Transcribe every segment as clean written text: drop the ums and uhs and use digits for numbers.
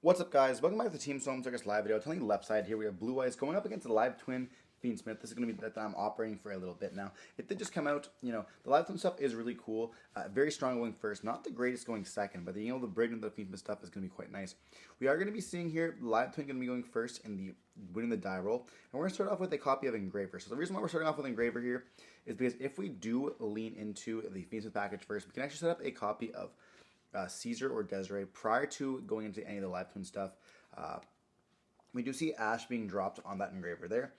What's up, guys? Welcome back to Team Solemn Circus live video. Telling the left side here, we have Blue Eyes going up against the live twin Fiendsmith. This is going to be that I'm operating for a little bit now. It did just come out. The live twin stuff is really cool. Very strong going first. Not the greatest going second, but the bring into the Fiendsmith stuff is going to be quite nice. We are going to be seeing here live twin going to be going first in the winning the die roll, and we're going to start off with a copy of Engraver. So the reason why we're starting off with Engraver here is because if we do lean into the Fiendsmith package first, we can actually set up a copy of Caesar or Desiree prior to going into any of the live twin stuff. We do see Ash being dropped on that Engraver there,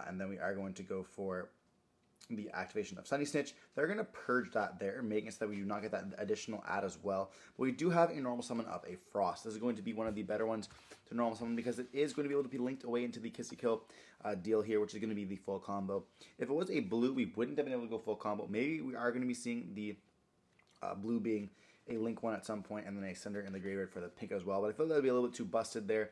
and then we are going to go for the activation of Sunny Snitch. They're going to purge that there, making it so that we do not get that additional add as well. But we do have a normal summon of a Frost. This is going to be one of the better ones to normal summon because it is going to be able to be linked away into the Kissy Kill deal here, which is going to be the full combo. If it was a blue, we wouldn't have been able to go full combo. Maybe we are going to be seeing the blue being a link one at some point, and then a sender in the graveyard for the pink as well. But I feel that would be a little bit too busted there.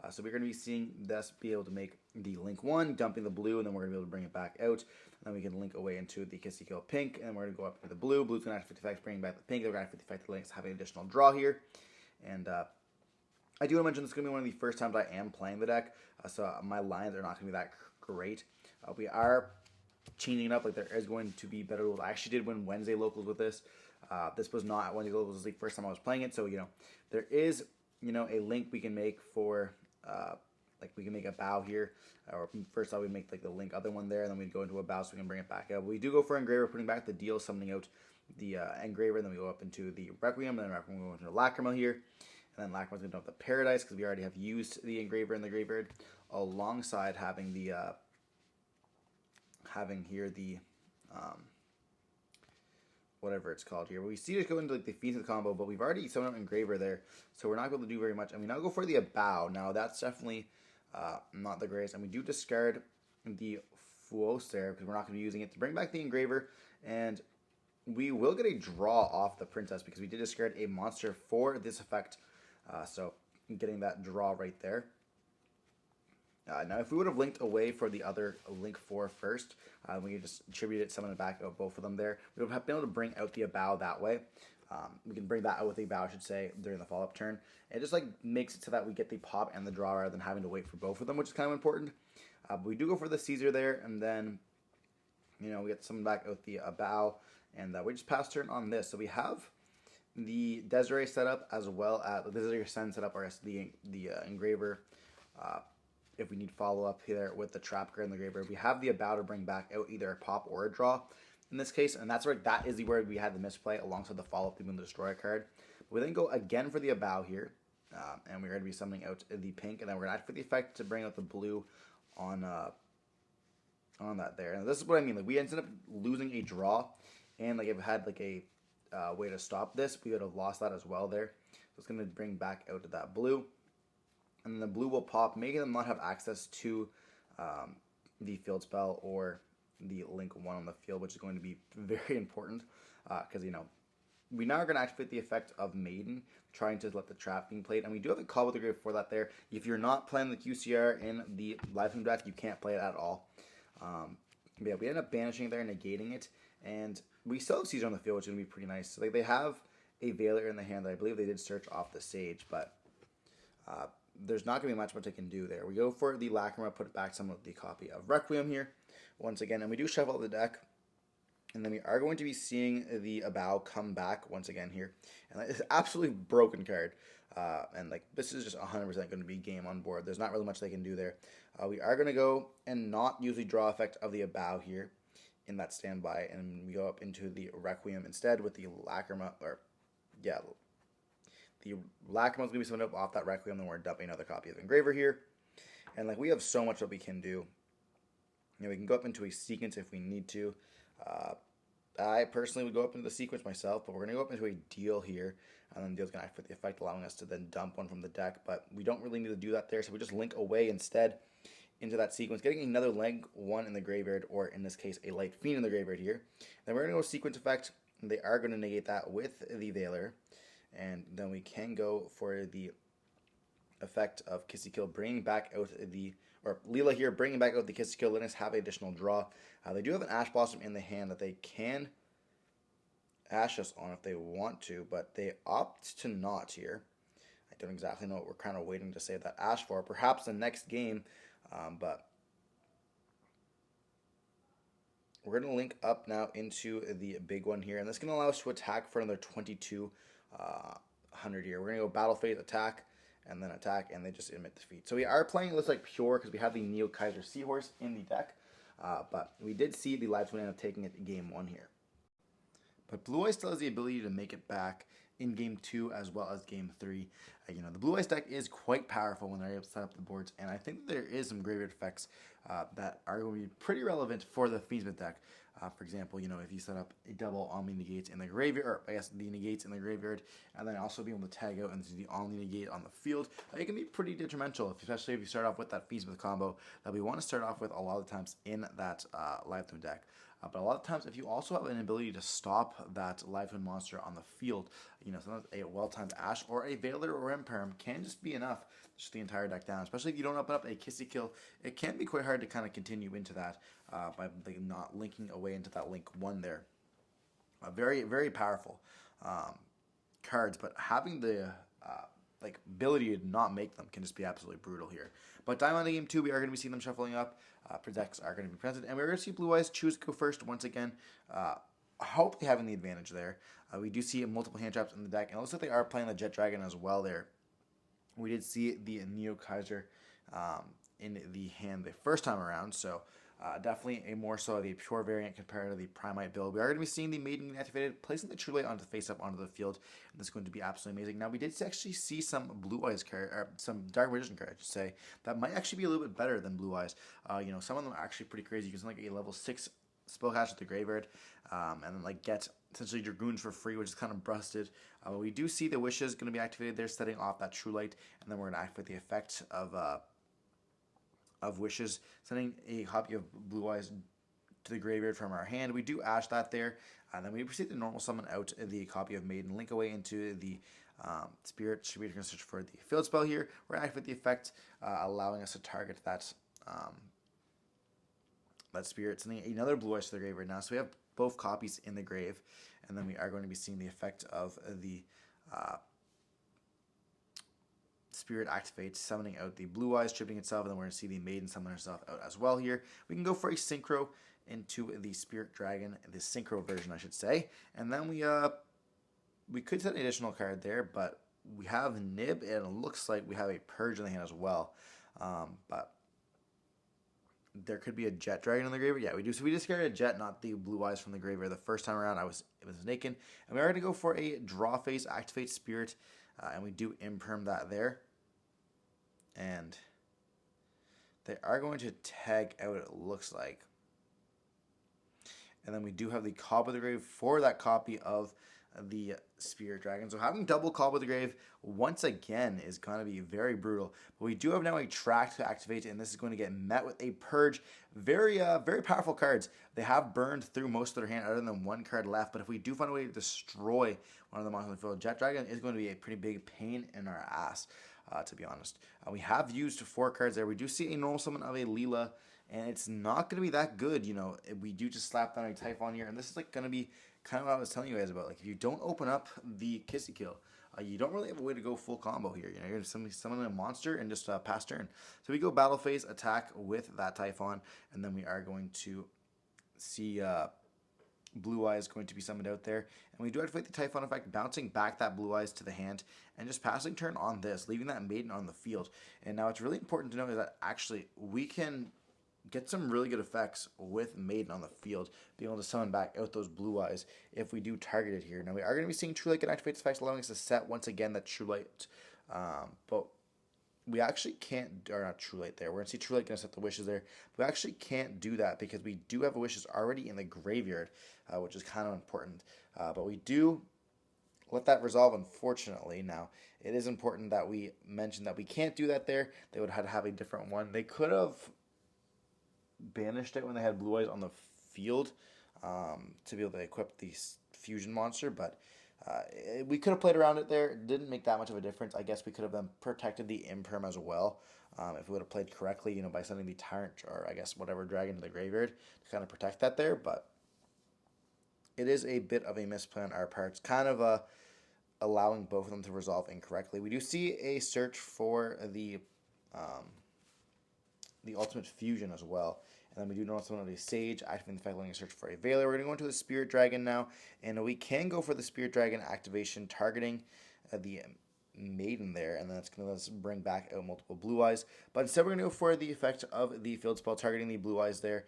So we're going to be seeing this be able to make the link one, dumping the blue, and then we're going to be able to bring it back out. And then we can link away into the Kissy Kill pink, and we're going to go up to the blue. Blue's going to have 50 effects, bringing back the pink. They're going to have 50 effect links, having an additional draw here. And I do want to mention this is going to be one of the first times I am playing the deck, so my lines are not going to be that great. We are changing it up. Like, there is going to be better rules. I actually did win Wednesday locals with this. This was not Wednesday locals. This was the first time I was playing it, so there is a link we can make for like we can make a bow here, or first off we make like the link other one there, and then we go into a bow so we can bring it back out. But we do go for Engraver, putting back the deal, summoning out the Engraver, and then we go up into the Requiem, and then Requiem we go into the Lacrima here, and then Lacrima's going to dump the Paradise because we already have used the Engraver in the graveyard, alongside having the whatever it's called here. We see it go into like the Fiendsmith combo, but we've already summoned out Engraver there, so we're not able to do very much. And we now go for the bow. Now that's definitely not the greatest, and we do discard the Fuos there because we're not going to be using it to bring back the Engraver, and we will get a draw off the Princess because we did discard a monster for this effect, so getting that draw right there. Now, if we would have linked away for the other link 4 first, we could just attribute it, summon it back out, both of them there. We would have been able to bring out the bow that way. We can bring that out with a bow, I should say, during the follow-up turn. It just makes it so that we get the pop and the draw rather than having to wait for both of them, which is kind of important. But we do go for the Caesar there, and then we get someone back out the bow, and we just pass turn on this. So we have the Desiree set up as well as the Desiree Sen set up, or the Engraver. If we need follow-up here with the Trap Card and the Graveyard, we have the Bow to bring back out either a pop or a draw in this case, and that's where that is where we had the misplay alongside the follow-up, even the Destroy card. We then go again for the Bow here, and we're going to be summoning out the pink, and then we're going to act for the effect to bring out the blue on that there. And this is what I mean. Like, we ended up losing a draw, and if we had a way to stop this, we would have lost that as well there. So it's going to bring back out to that blue. And then the blue will pop, making them not have access to the field spell or the link 1 on the field, which is going to be very important because, we now are going to activate the effect of Maiden, trying to let the trap being played. And we do have a call with the grave for that there. If you're not playing the QCR in the live stream deck, you can't play it at all. But yeah, we end up banishing it there, negating it. And we still have Caesar on the field, which is going to be pretty nice. So they have a Veiler in the hand that I believe they did search off the Sage, but there's not going to be much they can do there. We go for the Lacrima, put it back some of the copy of Requiem here, once again, and we do shuffle the deck, and then we are going to be seeing the Bow come back once again here, and it's an absolutely broken card, and this is just 100% going to be game on board. There's not really much they can do there. We are going to go and not use the draw effect of the Bow here in that standby, and we go up into the Requiem instead with the Lacrima, the Lacrima is going to be summoned up off that Requiem, then we're dumping another copy of Engraver here. And we have so much that we can do. We can go up into a sequence if we need to. I personally would go up into the sequence myself, but we're going to go up into a deal here. And then the deal's going to act for the effect, allowing us to then dump one from the deck. But we don't really need to do that there, so we just link away instead into that sequence, getting another link 1 in the graveyard, or in this case, a Light Fiend in the graveyard here. Then we're going to go sequence effect. And they are going to negate that with the Veiler. And then we can go for the effect of Kissy Kill, bringing back out or Leela here, bringing back out the Kissy Kill, letting us have an additional draw. They do have an Ash Blossom in the hand that they can Ash us on if they want to, but they opt to not here. I don't exactly know what we're kind of waiting to save that Ash for. Perhaps the next game, but we're going to link up now into the big one here, and that's going to allow us to attack for another 2200 here. We're going to go battle phase, attack, and then attack, and they just emit defeat. So we are playing, it looks like pure, because we have the Neo Kaiser Seahorse in the deck, but we did see the live twin end up taking it in game 1 here. But Blue Eyes still has the ability to make it back in game 2 as well as game 3. The Blue Eyes deck is quite powerful when they're able to set up the boards, and I think there is some graveyard effects that are going to be pretty relevant for the Fiendsmith deck. For example, if you set up a double Omni Negates in the graveyard, or I guess the Negates in the graveyard, and then also be able to tag out into the Omni Negate on the field, it can be pretty detrimental, especially if you start off with that Fiendsmith combo that we want to start off with a lot of times in that live twin deck. But a lot of times, if you also have an ability to stop that live twin monster on the field, sometimes a well-timed Ash or a Veiler or Imperm can just be enough to shut the entire deck down. Especially if you don't open up a Kissy Kill, it can be quite hard to kind of continue into that by not linking away into that link 1 there. Very, very powerful cards, but having the ability to not make them can just be absolutely brutal here. But Diamond in game 2, we are going to be seeing them shuffling up. Decks are going to be present, and we're going to see Blue Eyes choose to go first once again. Hopefully having the advantage there. We do see multiple hand traps in the deck, and it looks like they are playing the Jet Dragon as well there. We did see the Neo Kaiser in the hand the first time around, so definitely a more so of a pure variant compared to the Primite build. We are going to be seeing the Maiden activated, placing the True Light onto the face up onto the field, and this is going to be absolutely amazing. Now, we did actually see some Blue Eyes card, or some Dark Magician card, I should say, that might actually be a little bit better than Blue Eyes. Some of them are actually pretty crazy. You can send a level 6 spellcast with the graveyard, and then get essentially Dragoons for free, which is kind of busted. We do see the Wishes going to be activated there, setting off that True Light, and then we're going to activate the effect of Wishes, sending a copy of Blue Eyes to the graveyard from our hand. We do Ash that there, and then we proceed to normal summon out the copy of Maiden, link away into the Spirit. Should be going to search for the field spell here. We're going to activate the effect, allowing us to target that Spirit, sending another Blue Eyes to the graveyard now. So we have both copies in the grave, and then we are going to be seeing the effect of the Spirit activates, summoning out the Blue Eyes, tripping itself, and then we're going to see the Maiden summon herself out as well here. We can go for a Synchro into the Spirit Dragon, the Synchro version, I should say. And then we could set an additional card there, but we have Nib, and it looks like we have a Purge in the hand as well. But there could be a Jet Dragon in the graveyard. Yeah, we do. So we discarded a Jet, not the Blue Eyes from the graveyard. The first time around, it was mistaken. And we are going to go for a Draw Phase, activate Spirit, and we do Imperm that there. And they are going to tag out, it looks like. And then we do have the Cob of the Grave for that copy of the Spirit Dragon. So having double Cob of the Grave once again is going to be very brutal. But we do have now a track to activate, and this is going to get met with a Purge. Very powerful cards. They have burned through most of their hand other than one card left. But if we do find a way to destroy one of the monsters on the field, Jet Dragon is going to be a pretty big pain in our ass. To be honest. We have used 4 cards there. We do see a normal summon of a Leela, and it's not going to be that good. We do just slap down a Typhon here, and this is going to be kind of what I was telling you guys about. If you don't open up the Kissy Kill, you don't really have a way to go full combo here. You're going to summon a monster and just pass turn. So we go battle phase, attack with that Typhon, and then we are going to see Blue Eyes going to be summoned out there, and we do activate the Typhon effect, bouncing back that Blue Eyes to the hand and just passing turn on this, leaving that Maiden on the field. And now it's really important to know is that actually we can get some really good effects with Maiden on the field, being able to summon back out those Blue Eyes if we do target it here. Now we are going to be seeing True Light get activated effects, allowing us to set once again that True Light, but we actually can't, or not True Light there. We're going to see True Light going to set the Wishes there. But we actually can't do that because we do have Wishes already in the graveyard, which is kind of important. But we do let that resolve, unfortunately. Now, it is important that we mention that we can't do that there. They would have to have a different one. They could have banished it when they had Blue Eyes on the field to be able to equip the fusion monster, but we could have played around it there. It didn't make that much of a difference. I guess we could have then protected the Imperm as well if we would have played correctly, by sending the Tyrant or I guess whatever dragon to the graveyard to kind of protect that there. But it is a bit of a misplay on our parts. Kind of allowing both of them to resolve incorrectly. We do see a search for the ultimate fusion as well. And then we do notice one of the Sage, activating the fact letting a search for a Veiler. We're going to go into the Spirit Dragon now, and we can go for the Spirit Dragon activation, targeting the Maiden there, and then it's going to let us bring back out multiple Blue Eyes. But instead, we're going to go for the effect of the Field Spell, targeting the Blue Eyes there,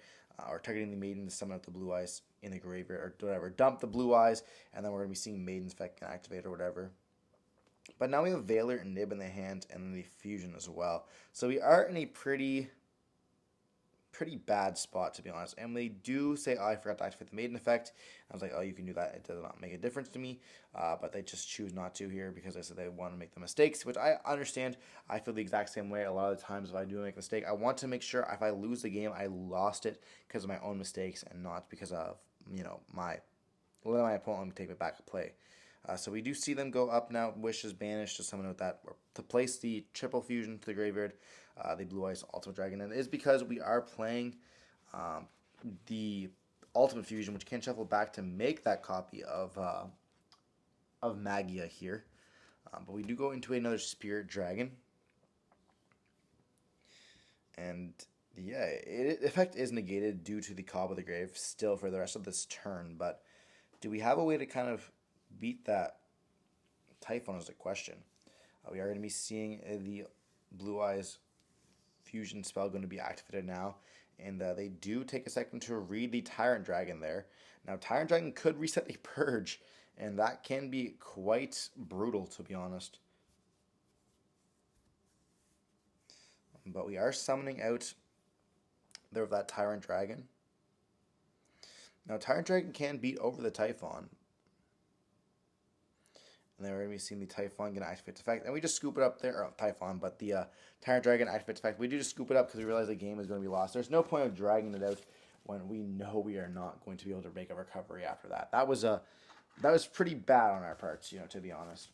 or targeting the Maiden to summon out the Blue Eyes in the graveyard, or whatever. Dump the Blue Eyes, and then we're going to be seeing Maiden's effect can activate or whatever. But now we have Veiler and Nib in the hand, and then the Fusion as well. So we are in a pretty bad spot, to be honest. And they do say, oh, I forgot to activate the Maiden effect. I was like, oh, you can do that. It does not make a difference to me. But they just choose not to here because I said they want to make the mistakes, which I understand. I feel the exact same way a lot of the times if I do make a mistake. I want to make sure if I lose the game, I lost it because of my own mistakes and not because of, my opponent take me back to play. So we do see them go up now. Wish is banished to summon out that, or to place the triple fusion to the graveyard, the Blue Eyes Ultimate Dragon. And it is because we are playing the Ultimate Fusion, which can shuffle back to make that copy of Magia here. But we do go into another Spirit Dragon. And yeah, the effect is negated due to the Cob of the Grave still for the rest of this turn. But do we have a way to kind of beat that Typhon is the question. We are going to be seeing the Blue Eyes Fusion spell going to be activated now. And they do take a second to read the Tyrant Dragon there. Now, Tyrant Dragon could reset a Purge, and that can be quite brutal, to be honest. But we are summoning out there of that Tyrant Dragon. Now, Tyrant Dragon can beat over the Typhon. And then we're going to be seeing the Typhon going to activate its effect. And we just scoop it up there. Or Typhon, but the Tyrant Dragon activates its effect. We do just scoop it up because we realize the game is going to be lost. There's no point of dragging it out when we know we are not going to be able to make a recovery after that. That was pretty bad on our parts, to be honest.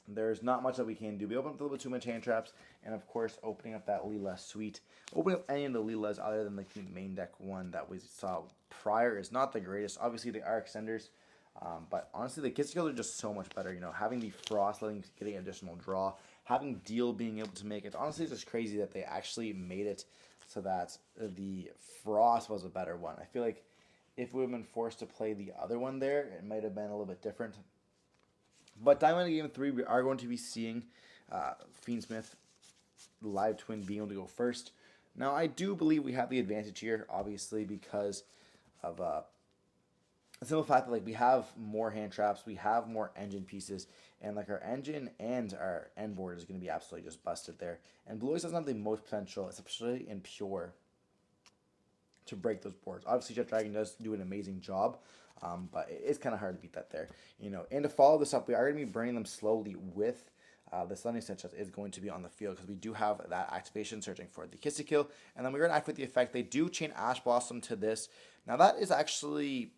There's not much that we can do. We open up a little bit too much hand traps. And, of course, opening up that Leela suite. Opening up any of the Leelas other than the main deck one that we saw prior is not the greatest. Obviously, they are extenders. But honestly, the kit skills are just so much better. Having the Frost, getting additional draw, having Deal being able to make it. Honestly, it's just crazy that they actually made it so that the Frost was a better one. I feel like if we would have been forced to play the other one there, it might have been a little bit different. But Diamond Game 3, we are going to be seeing Fiendsmith, Live Twin, being able to go first. Now, I do believe we have the advantage here, obviously, because of the simple fact that we have more hand traps, we have more engine pieces, and our engine and our end board is going to be absolutely just busted there. And Blue Eyes doesn't have the most potential, especially in pure, to break those boards. Obviously, Jet Dragon does do an amazing job, but it's kind of hard to beat that there. And to follow this up, we are going to be burning them slowly with the Sunny Stitch is going to be on the field because we do have that activation searching for the Kissy Kill, and then we're going to activate the effect. They do chain Ash Blossom to this. Now that is actually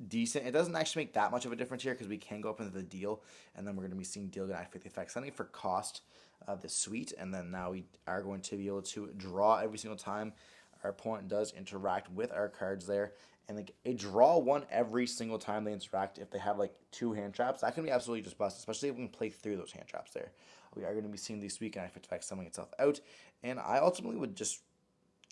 decent. It doesn't actually make that much of a difference here because we can go up into the Deal, and then we're going to be seeing Deal going to activate the effect, something for cost of the suite, and then now we are going to be able to draw every single time our opponent does interact with our cards there, and a draw one every single time they interact. If they have 2 hand traps, that can be absolutely just busted, especially if we can play through those hand traps there. We are going to be seeing this week and activate effect summing itself out, and I ultimately would just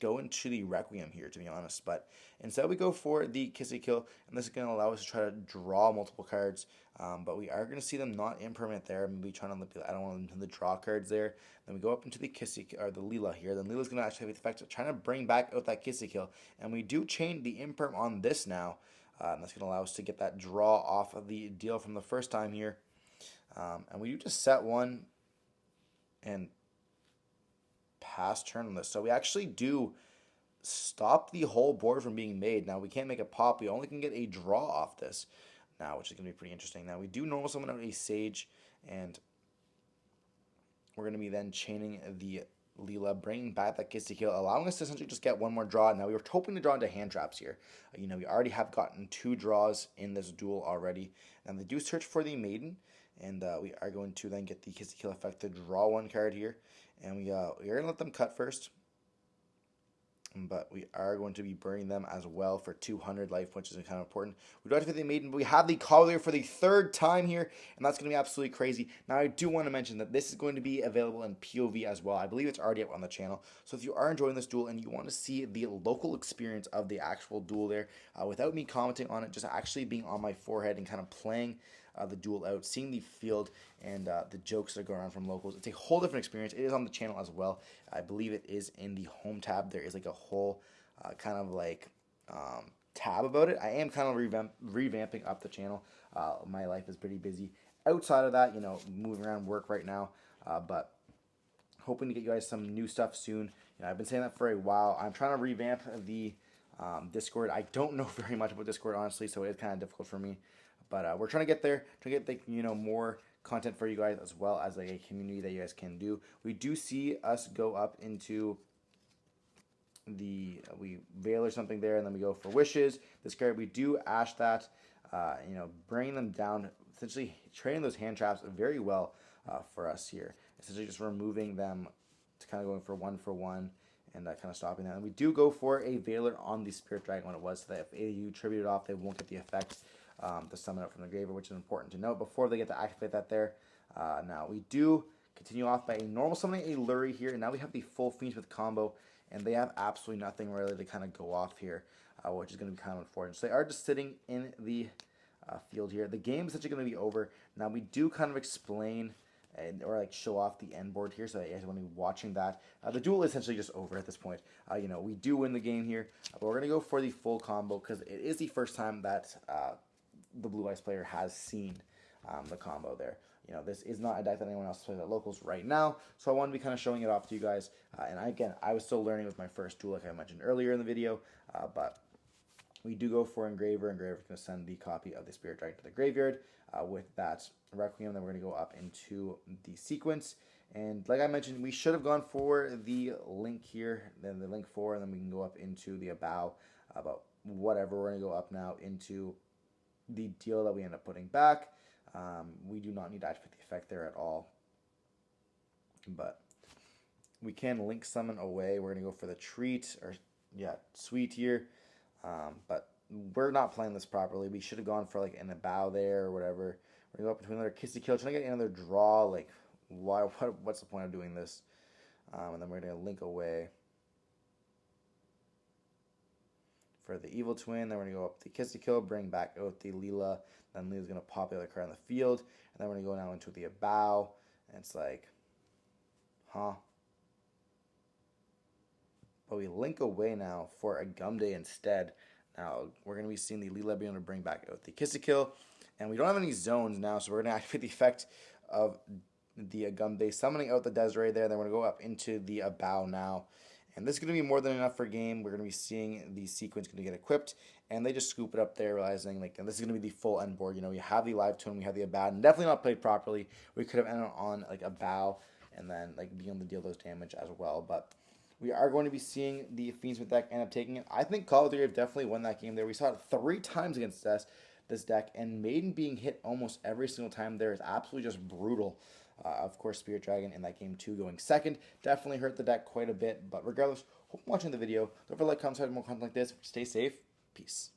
go into the Requiem here, to be honest. But instead we go for the Kissy Kill, and this is going to allow us to try to draw multiple cards. But we are going to see them not impermanent there. Maybe trying to, I don't want them to draw cards there. Then we go up into the Kissy, or the Leela here. Then Leela's going to actually have the effect of trying to bring back out that Kissy Kill. And we do chain the imperm on this now. And that's going to allow us to get that draw off of the Deal from the first time here. And we do just set one and pass turn on this. So we actually do stop the whole board from being made. Now we can't make a pop. We only can get a draw off this now, which is going to be pretty interesting. Now we do normal summon out a Sage, and we're going to be then chaining the Leela, bringing back that Kissy Kill, allowing us to essentially just get one more draw. Now we were hoping to draw into hand traps here. We already have gotten 2 draws in this duel already. And they do search for the Maiden, and we are going to then get the Kissy Kill effect to draw 1 card here. And we're going to let them cut first. but we are going to be burning them as well for 200 life, which is kind of important. We do activate the maiden, but we have the collier for the third time here, and that's going to be absolutely crazy. Now, I do want to mention that this is going to be available in POV as well. I believe it's already up on the channel. So if you are enjoying this duel and you want to see the local experience of the actual duel there, without me commenting on it, just actually being on my forehead and kind of playing the duel out, seeing the field and the jokes that are going on from locals. It's a whole different experience. It is on the channel as well. I believe it is in the home tab. There is like a whole kind of like tab about it. I am kind of revamping up the channel. My life is pretty busy. Outside of that, you know, moving around work right now, but hoping to get you guys some new stuff soon. You know, I've been saying that for a while. I'm trying to revamp the Discord. I don't know very much about Discord, honestly, so it's kind of difficult for me. But we're trying to get there, to get the, you know, more content for you guys, as well as like a community that you guys can do. We do see us go up into the we veil or something there, and then we go for wishes. This card we do ash that, you know, bringing them down, essentially trading those hand traps very well for us here. Essentially just removing them to kind of going for one and kind of stopping that. And we do go for a Veiler on the Spirit Dragon when it was, so that if you tribute it off, they won't get the effect to summon it from the graveyard, which is important to note before they get to activate that there. Now we do continue off by a normal summoning a Lurie here, and now we have the full Fiendsmith combo, and they have absolutely nothing really to kind of go off here, which is going to be kind of unfortunate. So they are just sitting in the field here. The game is actually going to be over. Now we do kind of explain or like show off the end board here, so that you guys want to be watching that. The duel is essentially just over at this point. You know, we do win the game here, but we're going to go for the full combo because it is the first time that the Blue Eyes player has seen the combo there. You know, this is not a deck that anyone else plays at locals right now, so I want to be kind of showing it off to you guys. Again, I was still learning with my first duel, like I mentioned earlier in the video, but we do go for Engraver. Engraver's going to send the copy of the Spirit Dragon to the graveyard with that Requiem. Then we're going to go up into the sequence. And like I mentioned, we should have gone for the Link here, then the Link 4, and then we can go up into the Abow. But whatever, we're going to go up now into the deal that we end up putting back. We do not need to activate the effect there at all. But we can Link Summon away. We're going to go for the Treat, or yeah, Sweet here. But we're not playing this properly. We should have gone for like an Abow there or whatever. We're going to go up between another Kissy Kill, trying to get another draw. Like, what's the point of doing this? And then we're going to Link away for the Evil Twin. Then we're going to go up the Kissy Kill, bring back out the Leela. Then Leela's going to pop the other card on the field. And then we're going to go now into the Abow. And it's like, huh? But we Link away now for a Gumday instead. Now, we're going to be seeing the Leela being able to bring back out the Kissy Kill. And we don't have any zones now, so we're going to activate the effect of the Gumday, summoning out the Desiree there. Then we're going to go up into the Abow now. And this is going to be more than enough for game. We're going to be seeing the sequence going to get equipped. And they just scoop it up there, realizing like, and this is going to be the full end board. You know, we have the Live Tone, we have the Abow, and definitely not played properly. We could have ended on like Abow and then like being able to deal those damage as well. But we are going to be seeing the Fiendsmith deck end up taking it. I think Call of Duty definitely won that game there. We saw it 3 times against this deck, and Maiden being hit almost every single time there is absolutely just brutal. Of course, Spirit Dragon in that game too, going second, definitely hurt the deck quite a bit. But regardless, hope you're watching the video. Don't forget to like, comment, subscribe, more content like this. Stay safe. Peace.